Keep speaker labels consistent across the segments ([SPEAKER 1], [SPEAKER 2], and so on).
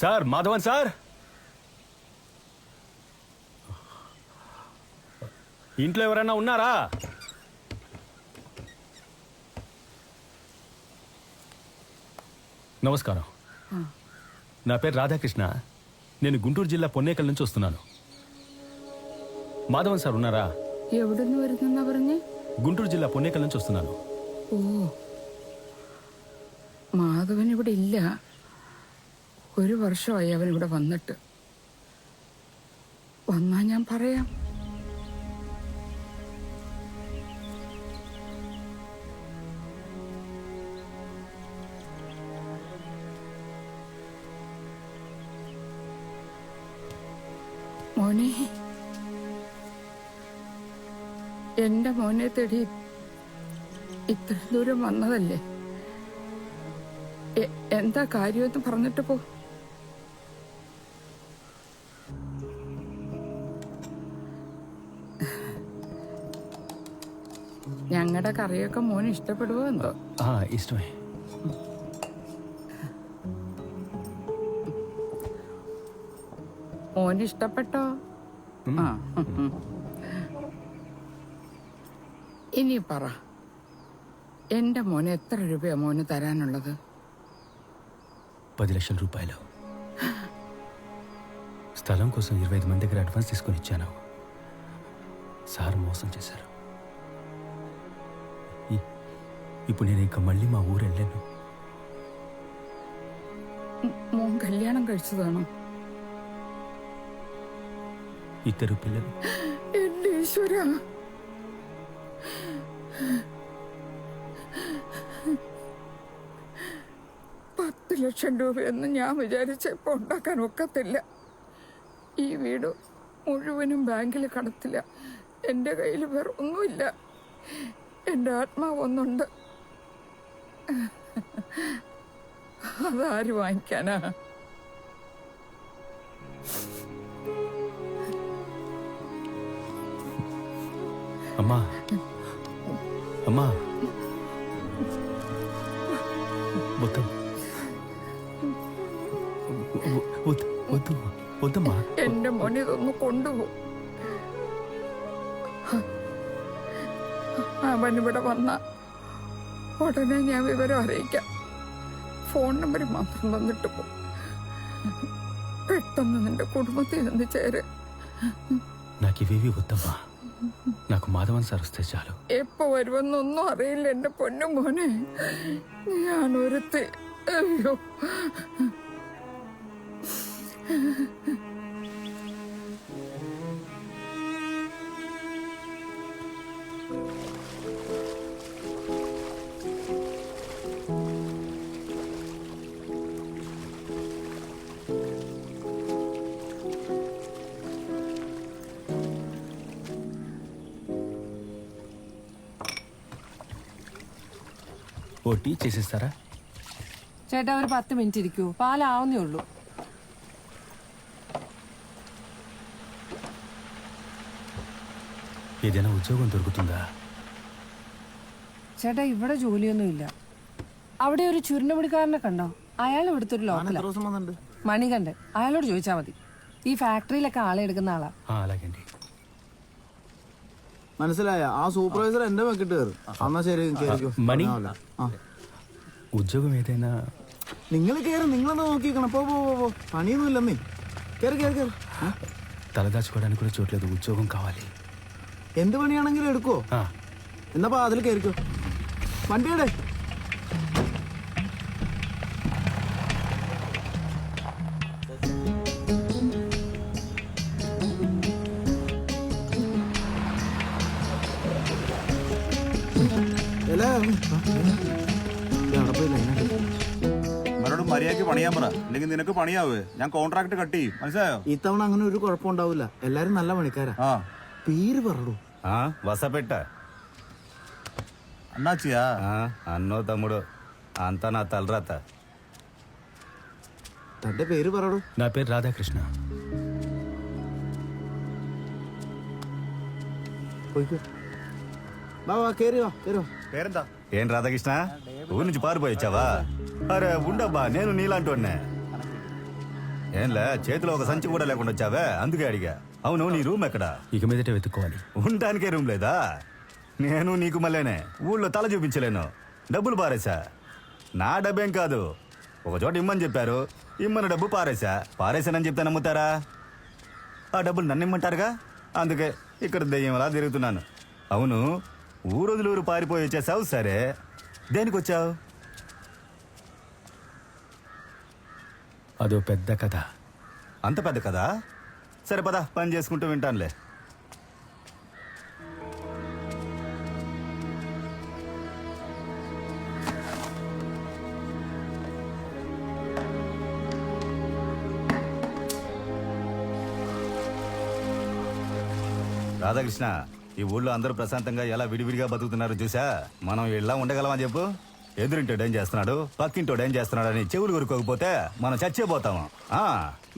[SPEAKER 1] Sir Madhavan sir, ఇంట్లో ఎవరైనా ఉన్నారా? నమస్కారం, నా పేరు రాధాకృష్ణ. నేను గుంటూరు జిల్లా పొన్నేకల్ నుంచి వస్తున్నాను. మాధవన్ సార్ ఉన్నారా?
[SPEAKER 2] എവിടുന്ന് വരുന്നെന്നാ പറഞ്ഞേ?
[SPEAKER 1] గుంటూరు జిల్లా పొన్నేకల్ నుంచి వస్తున్నాను.
[SPEAKER 2] ഓ, മാധവൻ ഇവിടെ ഇല്ല. ഒരു വർഷമായി അവൻ ഇവിടെ വന്നിട്ട്. വന്നാ ഞാൻ പറയാം. മോനെ, എന്റെ മോനെ തേടി ഇത്ര ദൂരം വന്നതല്ലേ? എന്താ കാര്യമെന്ന് പറഞ്ഞിട്ട് പോ. ഞങ്ങളുടെ കറിയൊക്കെ മോന് ഇഷ്ടപ്പെടുവോ എന്തോ?
[SPEAKER 1] ഇഷ്ടമേ.
[SPEAKER 2] മോന് ഇഷ്ടപ്പെട്ടോ? ഇനി പറ, എന്റെ മോന് എത്ര രൂപയാ മോന് തരാനുള്ളത്?
[SPEAKER 1] 10 లక్షల రూపాయలు. స్థలం కోసం 25 మంది దగ్గర అడ్వాన్స్ తీసుకొని ఇచ్చాను. సార్ మోసం చేశారు. ఇప్పుడు నేను ఇంకా మళ్ళీ మా ఊరు వెళ్ళాను.
[SPEAKER 2] മോൻ കല്യാണം കഴിച്ചതാണോ?
[SPEAKER 1] 2 పిల్లలు.
[SPEAKER 2] എന്റെ ഈശ്വരാ, 10 ലക്ഷം രൂപയൊന്നും ഞാൻ വിചാരിച്ചപ്പോ ഉണ്ടാക്കാൻ ഒക്കത്തില്ല. ഈ വീട് മുഴുവനും ബാങ്കിൽ കടത്തില്ല. എൻ്റെ കയ്യിൽ വേറെ ഒന്നുമില്ല. എൻ്റെ ആത്മാവ് ഒന്നുണ്ട്, അതാര് വാങ്ങിക്കാനാ?
[SPEAKER 1] అమ్మా అమ్మా, వద్దు వద్దు వద్దమ్మా.
[SPEAKER 2] എന്റെ മോനെ ഇതൊന്ന് കൊണ്ടുപോകും. അവനിവിടെ വന്ന ഉടനെ ഞാൻ വിവരം അറിയിക്കാം. ഫോൺ നമ്പർ മാത്രം തന്നിട്ട് പോ. പെട്ടെന്ന് നിന്റെ കുടുംബത്തിൽ നിന്ന് ചേര്.
[SPEAKER 1] నాకు ఇవేవి వద్దమ్మా, నాకు మాధవన్ సార్ వస్తే చాలు.
[SPEAKER 2] എപ്പോ വരുമെന്നൊന്നും അറിയില്ല എന്റെ പൊന്നു മോനെ. ഞാൻ ഒരുത്തി. അയ്യോ,
[SPEAKER 1] ఓ టీ చేసిస్తారా?
[SPEAKER 3] ചേട്ടാ ഒരു 10 മിനിറ്റ് ഇരിക്കൂ, പാലാവുന്നേ ഉള്ളൂ.
[SPEAKER 1] ఏదైనా ఉద్యోగం దొరుకుతుందా?
[SPEAKER 3] ചേട്ടാ ഇവിടെ ജോലിയൊന്നുമില്ല. അവിടെ ഒരു ചുരുണ്ടുപിടിക്കാരനെ കണ്ടോ? അയാൾ ഇവിടുത്തെ ഒരു ലോക്കലാ, മണികണ്ഠൻ. അയാളോട് ചോദിച്ചാൽ മതി. ഈ ഫാക്ടറിയിലൊക്കെ ആളെ എടുക്കുന്ന ആളാ.
[SPEAKER 1] అలాగండి.
[SPEAKER 4] മനസ്സിലായ? ആ സൂപ്പർവൈസർ എന്റെ വെക്കിട്ട് കയറും. എന്നാ ശരി,
[SPEAKER 1] മണി, ഉദ്യോഗം ഏതైనా?
[SPEAKER 4] നിങ്ങൾ കയറും, നിങ്ങളെന്നാ നോക്കിക്കണം. പോ പോ പോ, പണിയൊന്നും ഇല്ലെന്നേ. കയറി കയറി കയറി.
[SPEAKER 1] తలదాచుకోవడానికి కూడా చోట్లేదు, ఉద్యోగం కావాలి.
[SPEAKER 4] എന്ത് പണിയാണെങ്കിലും എടുക്കോ? എന്നാ അതിൽ കയറിക്കോ. വണ്ടിയുടെ
[SPEAKER 5] മര്യാദക്ക് പണിയാൻ പറ, അല്ലെങ്കിൽ നിനക്ക് പണിയാവേ. ഞാൻ കോൺട്രാക്ട് കട്ട് ചെയ്യും, മനസ്സിലായോ?
[SPEAKER 4] ഇത്തവണ അങ്ങനെ ഒരു കുഴപ്പമുണ്ടാവില്ല. എല്ലാരും നല്ല പണിക്കാരാ. പേര് പറടൂ.
[SPEAKER 6] వసపెట్ట
[SPEAKER 5] అన్నాచియా?
[SPEAKER 6] అన్నో తమ్ముడు, అంతా నా తలరాత.
[SPEAKER 4] തന്റെ പേര് പറടൂ.
[SPEAKER 1] నా పేరు రాధాకృష్ణ.
[SPEAKER 4] బావా కేరీ వా, కేరీ వా.
[SPEAKER 5] పేరెంత?
[SPEAKER 6] ఏం రాధాకృష్ణ, ఊరి నుంచి పారిపోయి వచ్చావా? అరే ఉండబ్బా, నేను నీలాంటి ఏంలే చేతిలో ఒక సంచి కూడా లేకుండా వచ్చావే అందుకే అడిగా. అవును, నీ రూమ్ ఎక్కడా?
[SPEAKER 1] ఇక మీదటే వెతుక్కోవాలి.
[SPEAKER 6] ఉండటానికే రూమ్ లేదా? నేను నీకు మళ్ళీనే ఊళ్ళో తల చూపించలేను. డబ్బులు పారేశా. నా డబ్బేం కాదు, ఒక చోట ఇమ్మని చెప్పారు, ఇమ్మని డబ్బు పారేశానని చెప్తే నమ్ముతారా? ఆ డబ్బులు నన్ను ఇమ్మంటారుగా, అందుకే ఇక్కడ దెయ్యంలా తిరుగుతున్నాను. అవును, ఊరు పారిపోయి వచ్చేసావు, సరే దేనికి వచ్చావు?
[SPEAKER 1] అదో పెద్ద కథ.
[SPEAKER 6] అంత పెద్ద కదా, సరే పద, పని చేసుకుంటూ వింటానులే. రాధాకృష్ణ, ఈ ఊళ్ళో అందరూ ప్రశాంతంగా ఎలా విడివిడిగా బతుకుతున్నారు చూసా? మనం ఇలా ఉండగలమా చెప్పు? ఎదురింటోడు ఏం చేస్తున్నాడు, పక్కింటోడు ఏం చేస్తున్నాడు అని చెవులు కొరుకోకపోతే మనం చచ్చిపోతాము.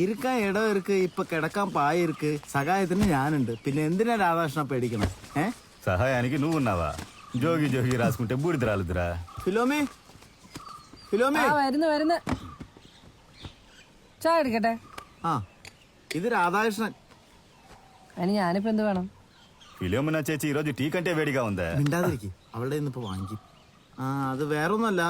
[SPEAKER 4] ഇരിക്കാൻ ഇടം ഇருக்கு, ഇപ്പൊ കിടക്കാൻ പായ ഇருக்கு, സഹായത്തിന് ഞാനുണ്ട്. പിന്നെ എന്തിനാ രാധാകൃഷ്ണ പേടിക്കണം?
[SPEAKER 6] సహాయానికి నువ్వు ఉన్నావా? జోగి జోగి రాసుకుంటే బూడిద రాలుదురా.
[SPEAKER 4] ഫിലോമി, ഫിലോമി.
[SPEAKER 3] ആ വരുന്നു. ചായ എടുക്കട്ടെ?
[SPEAKER 4] ആ, ഇത് രാധാകൃഷ്ണൻ.
[SPEAKER 3] അതിന് ഞാനിപ്പോ എന്ത് വേണം?
[SPEAKER 6] ఫిలోమినా చేచి ఈరోజు టీ కంటే వేడిగా ఉందా?
[SPEAKER 4] മിണ്ടാതിരിക്കും, അവളുടെ ഇന്നിപ്പോ വാങ്ങിക്കും. ആ, അത് വേറൊന്നുമല്ല,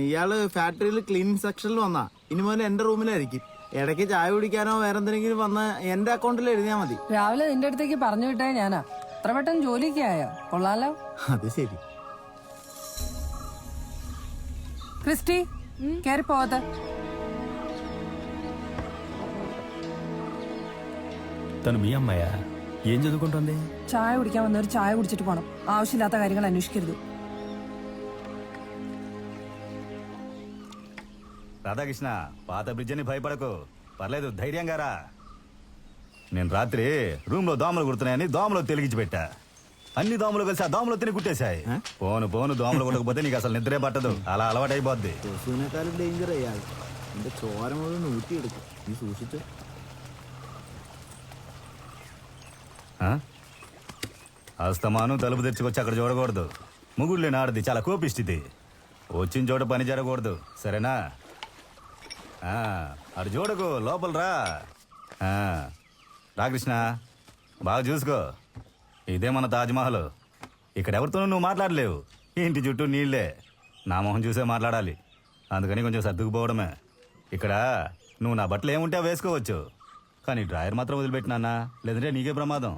[SPEAKER 4] ഇയാള് ഫാക്ടറിയിൽ ക്ലീനിങ് സെക്ഷനിൽ വന്നാ. ഇനി മുതൽ എന്റെ റൂമിലായിരിക്കും. ഇടയ്ക്ക് ചായ കുടിക്കാനോ വേറെന്തെങ്കിലും വന്ന് എന്റെ അക്കൗണ്ടിൽ എഴുതിയാ മതി.
[SPEAKER 3] രാവിലെ നിന്റെ അടുത്തേക്ക് പറഞ്ഞു വിട്ടേ ഞാനാ. അത്ര പെട്ടെന്ന് ജോലിക്ക് ആയോ? കൊള്ളാലോ.
[SPEAKER 4] അത് ശരി.
[SPEAKER 3] ക്രിസ്റ്റി, കയറി പോകത്തെ.
[SPEAKER 1] తను మీ అమ్మాయా? ఏం చదువుకుంటుంది?
[SPEAKER 3] ചായ കുടിക്കാൻ വന്നവർ ചായ കുടിച്ചിട്ട് പോണം. ആവശ്യമില്ലാത്ത കാര്യങ്ങൾ അന്വേഷിക്കരുത്.
[SPEAKER 6] రాధాకృష్ణ, పాత బ్రిడ్జ్ అని భయపడకు, పర్లేదు, ధైర్యంగా రా. నేను రాత్రి రూమ్ లో దోమలు కుడుతున్నాయని దోమలు తెలిగించి పెట్టా. అన్ని దోమలు కలిసి ఆ దోమలు తిని కుట్టేశాయి. పోను దోమలు కొట్టకపోతే నీకు అసలు నిద్రే పట్టదు, అలా అలవాటైపోద్ది.
[SPEAKER 4] കൊസുവിനേക്കാളും ഡേഞ്ചർ അയാൾ. എന്റെ ചോര മുഴുവൻ ഊറ്റിയെടുക്കും. നീ സൂക്ഷിച്ചു.
[SPEAKER 6] అస్తమాను తలుపు తెచ్చుకొచ్చి అక్కడ చూడకూడదు. ముగుళ్ళని ఆడది చాలా కోపిస్తుంది. వచ్చిన చోట పని జరగకూడదు, సరేనా? అటు చూడకు, లోపల రా. రాకృష్ణ, బాగా చూసుకో. ఇదే మన తాజ్మహల్. ఇక్కడ ఎవరితోనూ నువ్వు మాట్లాడలేవు. ఇంటి చుట్టూ నీళ్లే. నా మొహం చూసే మాట్లాడాలి, అందుకని కొంచెం సర్దుకుపోవడమే. ఇక్కడ నువ్వు నా బట్టలు ఏముంటే వేసుకోవచ్చు, కానీ డ్రాయర్ మాత్రం వదిలిపెట్టినా, లేదంటే నీకే ప్రమాదం.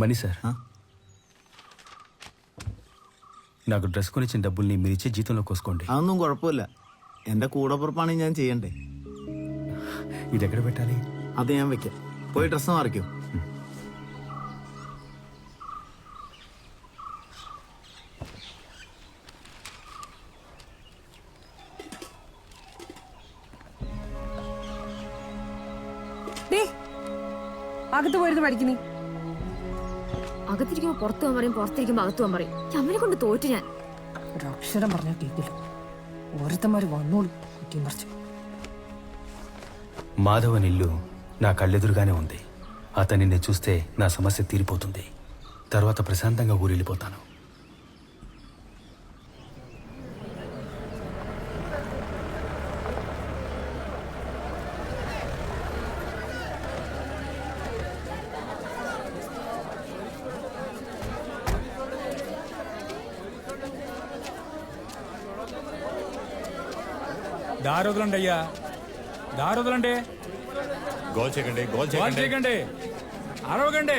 [SPEAKER 1] మనీ సార్, నాకు డ్రెస్ కొనిచ్చిన డబ్బుల్ని మీరు ఇచ్చే జీతంలో కోసుకోండి.
[SPEAKER 4] അതൊന്നും കുഴപ്പമില്ല, എന്റെ കൂടപ്പുറപ്പാണ് ഞാൻ ചെയ്യണ്ടേ.
[SPEAKER 1] ఇది ఎక్కడ పెట్టాలి?
[SPEAKER 4] അത് ഞാൻ വെക്കാം. പോയി ഡ്രസ്സ് മാറിക്കോ.
[SPEAKER 3] അകത്ത് പോയിരുന്ന് പഠിക്കുന്നേ.
[SPEAKER 7] അകത്തിരിക്കുമ്പോ പുറത്തു പോകാൻ പറയും, പുറത്തിരിക്കുമ്പോ അകത്തു പോകാൻ പറയും. അമ്മനെ കൊണ്ട് തോറ്റു ഞാൻ.
[SPEAKER 3] ഒരു അക്ഷരം പറഞ്ഞാൽ കേൾക്കില്ല. ഓരോരുത്തന്മാര് വന്നോളൂ കുറ്റിയും പറിച്ചു.
[SPEAKER 1] మాధవన్ ఇల్లు నా కళ్ళెదురుగానే ఉంది. అతనిని చూస్తే నా సమస్య తీరిపోతుంది. తర్వాత ప్రశాంతంగా ఊరెళ్ళిపోతాను.
[SPEAKER 8] దారొదలండి అయ్యా, దారొదలండి.
[SPEAKER 5] గోల్ చేయకండి,
[SPEAKER 8] చేయకండి, అరవకండి.